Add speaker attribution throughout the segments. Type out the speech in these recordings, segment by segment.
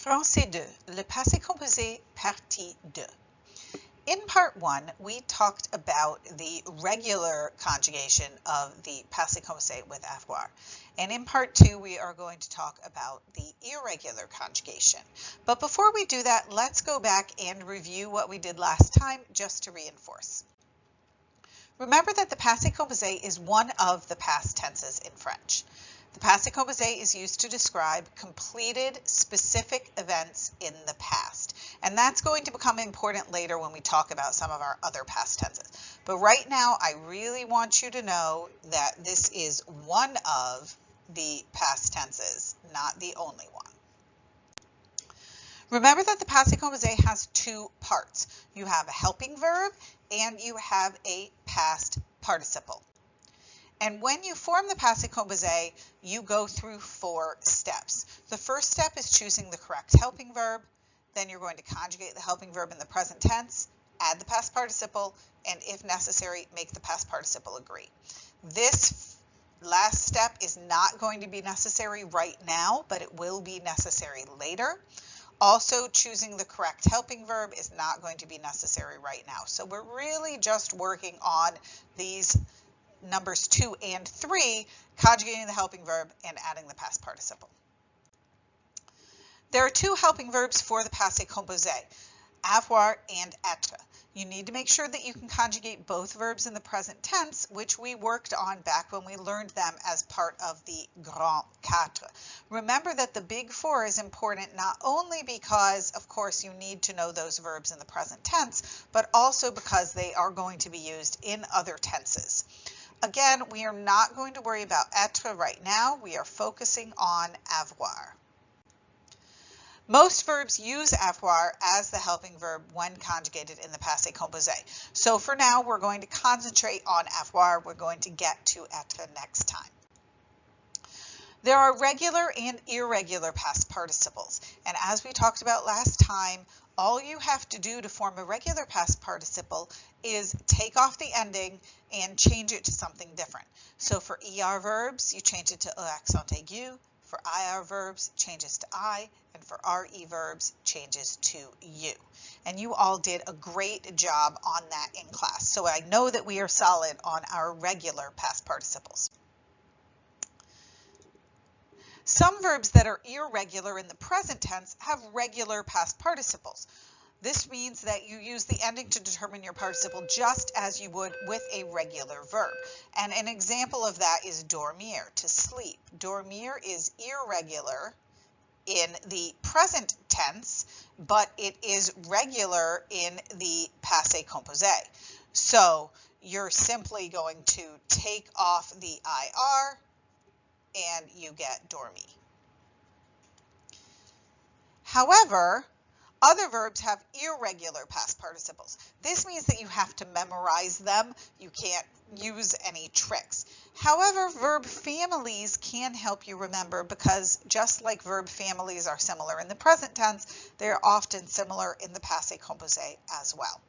Speaker 1: Français 2, le passé composé, partie 2. In part 1, we talked about the regular conjugation of the passé composé with avoir. And in part 2, we are going to talk about the irregular conjugation. But before we do that, let's go back and review what we did last time just to reinforce. Remember that the passé composé is one of the past tenses in French. The passé composé is used to describe completed specific events in the past. And that's going to become important later when we talk about some of our other past tenses. But right now, I really want you to know that this is one of the past tenses, not the only one. Remember that the passé composé has two parts. You have a helping verb and you have a past participle. And when you form the passé composé, you go through 4 steps. The first step is choosing the correct helping verb. Then you're going to conjugate the helping verb in the present tense, add the past participle, and if necessary, make the past participle agree. This last step is not going to be necessary right now, but it will be necessary later. Also, choosing the correct helping verb is not going to be necessary right now. So we're really just working on these numbers 2 and 3, conjugating the helping verb and adding the past participle. There are 2 helping verbs for the passé composé, avoir and être. You need to make sure that you can conjugate both verbs in the present tense, which we worked on back when we learned them as part of the Grand Quatre. Remember that the big 4 is important not only because, of course, you need to know those verbs in the present tense, but also because they are going to be used in other tenses. Again, we are not going to worry about être right now. We are focusing on avoir. Most verbs use avoir as the helping verb when conjugated in the passé composé. So for now, we're going to concentrate on avoir. We're going to get to être next time. There are regular and irregular past participles. And as we talked about last time, all you have to do to form a regular past participle is take off the ending and change it to something different. So for ER verbs, you change it to E accent aigu. For IR verbs, changes to I. And for RE verbs, changes to U. And you all did a great job on that in class. So I know that we are solid on our regular past participles. Some verbs that are irregular in the present tense have regular past participles. This means that you use the ending to determine your participle just as you would with a regular verb. And an example of that is dormir, to sleep. Dormir is irregular in the present tense, but it is regular in the passé composé. So you're simply going to take off the IR and you get dormi. However, other verbs have irregular past participles. This means that you have to memorize them. You can't use any tricks. However, verb families can help you remember because just like verb families are similar in the present tense, they're often similar in the passé composé as well.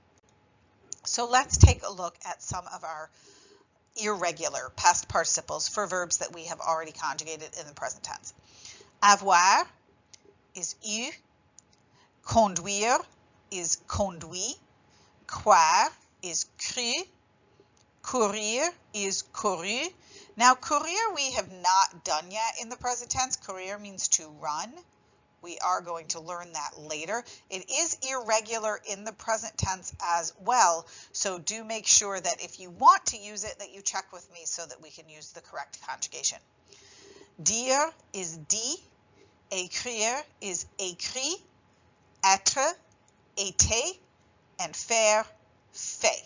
Speaker 1: So let's take a look at some of our irregular past participles for verbs that we have already conjugated in the present tense. Avoir is eu. Conduire is conduit. Croire is cru. Courir is couru. Now, courir we have not done yet in the present tense. Courir means to run. We are going to learn that later. It is irregular in the present tense as well, so do make sure that if you want to use it, that you check with me so that we can use the correct conjugation. Dire is dit. Écrire is écrit. Être, été, and faire, fait.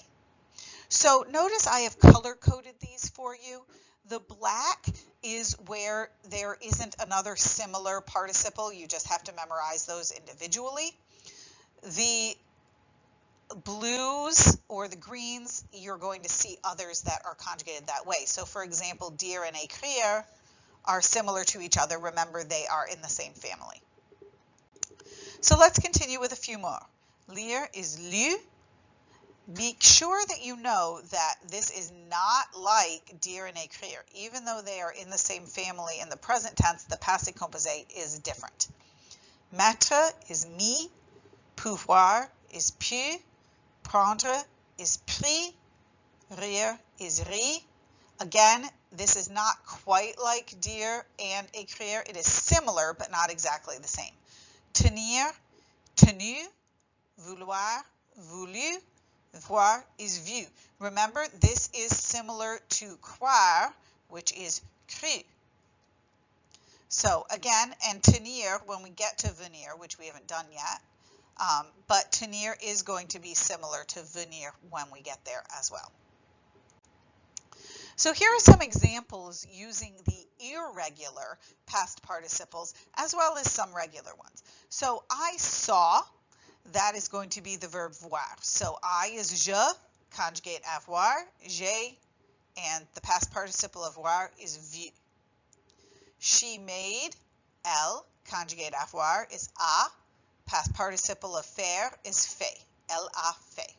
Speaker 1: So notice I have color-coded these for you. The black is where there isn't another similar participle. You just have to memorize those individually. The blues or the greens, you're going to see others that are conjugated that way. So for example, dire and écrire are similar to each other. Remember, they are in the same family. So let's continue with a few more. Lire is lu. Make sure that you know that this is not like dire and écrire. Even though they are in the same family in the present tense, the passé composé is different. Mettre is mis, pouvoir is pu, prendre is pris, rire is ri. Again, this is not quite like dire and écrire. It is similar, but not exactly the same. Tenir, tenu, vouloir, voulu, voir is vu. Remember, this is similar to croire, which is cru. So again, and tenir, when we get to venir, which we haven't done yet, but tenir is going to be similar to venir when we get there as well. So here are some examples using the irregular past participles as well as some regular ones. So I saw, that is going to be the verb voir. So I is je, conjugate avoir, j'ai, and the past participle of voir is vu. She made, elle, conjugate avoir is a, past participle of faire is fait, elle a fait.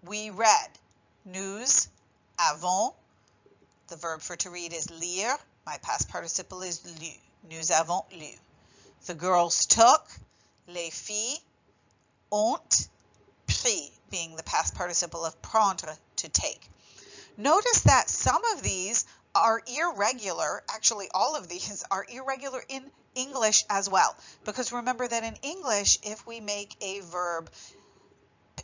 Speaker 1: We read, nous avons, the verb for to read is lire, my past participle is lu, nous avons lu. The girls took, les filles ont pris, being the past participle of prendre, to take. Notice that some of these are irregular, actually all of these are irregular in English as well, because remember that in English, if we make a verb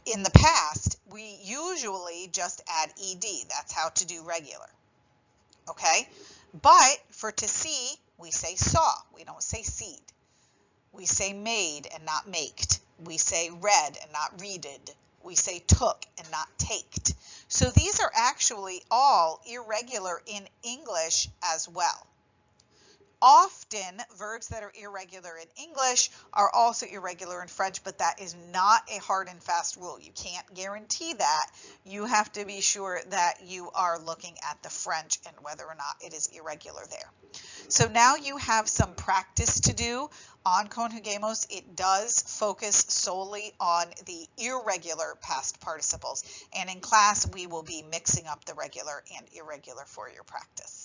Speaker 1: in the past, we usually just add ed. That's how to do regular. Okay? But for to see, we say saw. We don't say seed. We say made and not maked. We say read and not readed. We say took and not taked. So these are actually all irregular in English as well. Often, verbs that are irregular in English are also irregular in French, but that is not a hard and fast rule. You can't guarantee that. You have to be sure that you are looking at the French and whether or not it is irregular there. So now you have some practice to do on Conjuguemos. It does focus solely on the irregular past participles. And in class, we will be mixing up the regular and irregular for your practice.